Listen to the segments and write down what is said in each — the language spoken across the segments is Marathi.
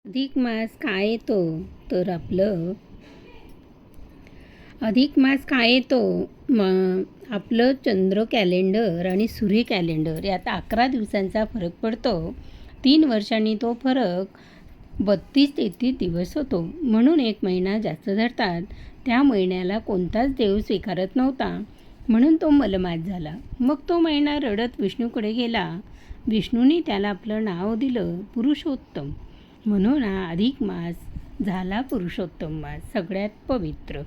अधिक मास काय येतो तर अधिक मास काय येतो आपलं चंद्र कॅलेंडर आणि सूर्य कॅलेंडर यात 11 दिवसांचा फरक पडतो. 3 वर्षांनी तो फरक 32-33 दिवस होतो. म्हणून 1 महिना जास्त धरतात. त्या महिन्याला कोणताच देव स्वीकारत नव्हता, म्हणून तो मलमास झाला. मग तो महिना रडत विष्णूकडे गेला. विष्णूने त्याला आपलं नाव दिलं पुरुषोत्तम. म्हणून हा अधिक मास झाला पुरुषोत्तम मास, सगळ्यात पवित्र.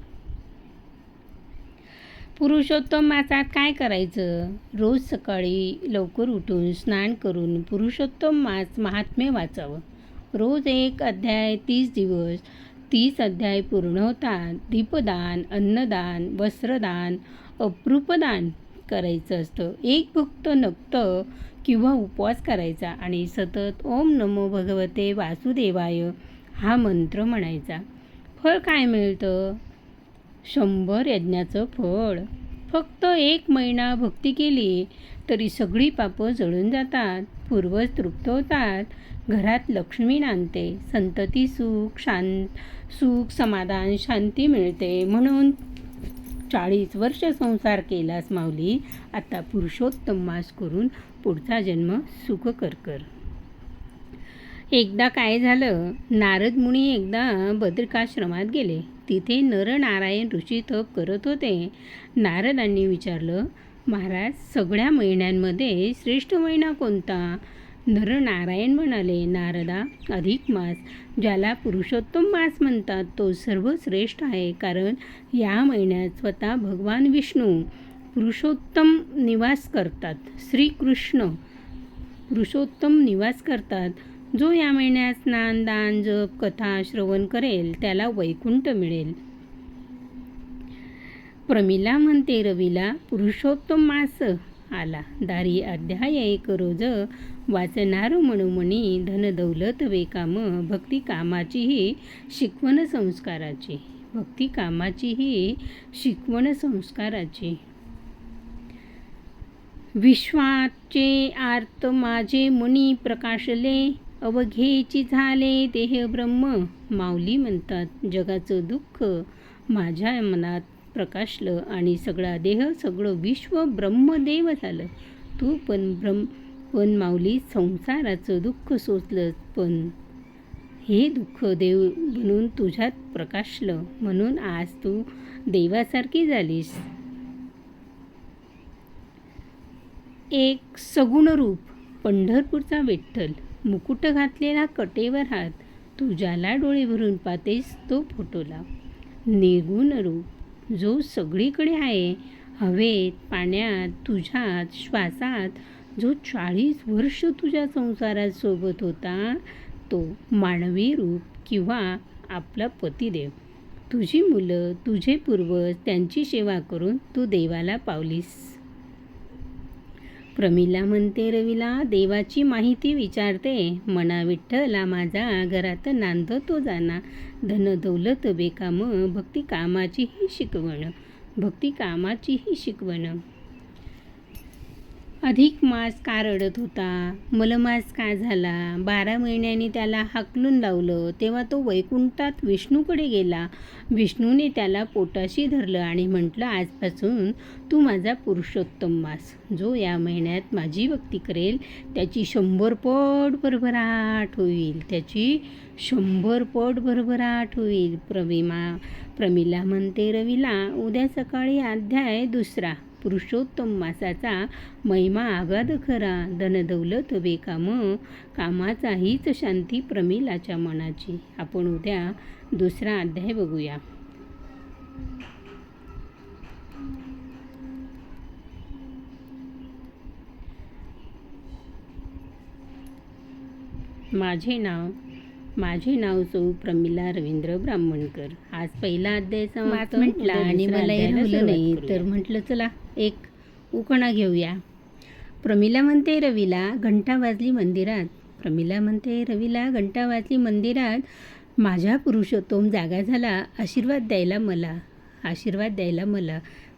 पुरुषोत्तम मासात काय करायचं? रोज सकाळी लवकर उठून स्नान करून पुरुषोत्तम मास महात्म्य वाचावं. रोज 1 अध्याय 30 दिवस. 30 अध्याय पूर्ण होतात. दीपदान, अन्नदान, वस्त्रदान, अप्रूपदान करायचं असतं. एक भक्त नक्त किंवा उपवास करायचा आणि सतत ओम नमो भगवते वासुदेवाय हा मंत्र म्हणायचा. फळ काय मिळतं? 100 यज्ञाचं फळ. फक्त 1 महिना भक्ती केली तरी सगळी पापं जळून जातात. पूर्वज तृप्त होतात. घरात लक्ष्मी नांदते. संतती सुख, समाधान, शांती मिळते. म्हणून 40 वर्ष संसार केलास माऊली, आता पुरुषोत्तम मास करून पुढचा जन्म सुखकर कर. एकदा काय झालं, नारद मुनी एकदा बद्रिकाश्रमात गेले. तिथे नरनारायण ऋषी तप करत होते. नारदांनी विचारलं, महाराज, सगळ्या महिन्यांमध्ये श्रेष्ठ महिना कोणता? नरनारायण म्हणाले, नारदा, अधिक मास, ज्याला पुरुषोत्तम मास म्हणतात, तो सर्वश्रेष्ठ आहे. कारण या महिन्यात स्वतः भगवान विष्णू पुरुषोत्तम निवास करतात. श्रीकृष्ण पुरुषोत्तम निवास करतात. जो या महिन्यात स्नान, दान, जप, कथा श्रवण करेल त्याला वैकुंठ मिळेल. प्रमिला म्हणते, रविला पुरुषोत्तम मास आला. दारी अध्याय 1 रोज वाचणार मनोमनी. धन दौलत वे काम. भक्ती कामाचीही शिकवण संस्काराची. भक्ती कामाचीही शिकवण संस्काराची. विश्वाचे आर्त माझे मनी प्रकाशले. अवघेची झाले देह ब्रह्म. माऊली म्हणतात, जगाचं दुःख माझ्या मनात प्रकाशलं आणि सगळा देह, सगळं विश्व ब्रह्मदेव झालं. तू पण माऊली संसाराचं दुःख सोसलं, पण हे दुःख देव बनून तुझ्यात प्रकाशलं. म्हणून आज तू देवासारखी झालीस. एक सगुण रूप, पंढरपूरचा विठ्ठल, मुकुट घातलेला कटेवर हात, तू ज्याला डोळे भरून पाहतेस तो फोटोला. निर्गुण रूप, जो सगळीकडे आहे, हवेत, पाण्यात, तुझ्यात, श्वासात, जो 40 वर्ष तुझ्या संसारात सोबत होता, तो मानवी रूप किंवा आपला पतिदेव. तुझी मुलं, तुझे पूर्वज, त्यांची सेवा करून तू देवाला पावलीस. प्रमिला म्हणते, रविला देवाची माहिती विचारते. मना विठ्ठला माझा, घरात नांदतो जाना. धन दौलत बेकाम. भक्ती कामाचीही शिकवण. भक्ती कामाचीही शिकवण. अधिक मास का रडत होता? मलमास का झाला? 12 महिन्यांनी त्याला हाकलून लावलं तेव्हा तो वैकुंठात विष्णूकडे गेला. विष्णूने त्याला पोटाशी धरलं आणि म्हटलं, आजपासून तू माझा पुरुषोत्तम मास. जो या महिन्यात माझी भक्ती करेल त्याची 100 पट भरभराट होईल. त्याची 100 पट भरभराट होईल. प्रमिला म्हणते, रविला उद्या सकाळी अध्याय 2 पुरुषोत्तम मासाचा महिमा आगाध खरा. धनदौलत बेकाम. कामाचा हीच शांती प्रमिलाच्या मनाची. आपण उद्या 2 अध्याय बघूया. माझे नाव सौ प्रमिला रवींद्र ब्राह्मणकर. आज पहिला अध्याय समाप्त म्हटला आणि मला राहिलं नाही, तर म्हटलं चला एक उखाणा घेऊया. प्रमिला म्हणते, रविला घंटा वाजली मंदिरात. प्रमिला म्हणते, रविला घंटा वाजली मंदिरात. माझा पुरुषोत्तम जागा झाला. आशीर्वाद द्यायला मला.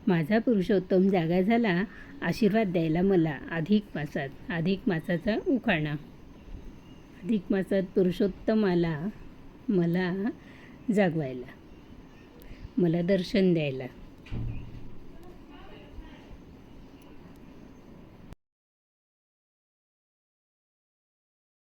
माझा पुरुषोत्तम जागा झाला. आशीर्वाद द्यायला मला. अधिक मासाचा उखाणा. अधिक मासात पुरुषोत्तमाला मला जागवायला, मला दर्शन द्यायला.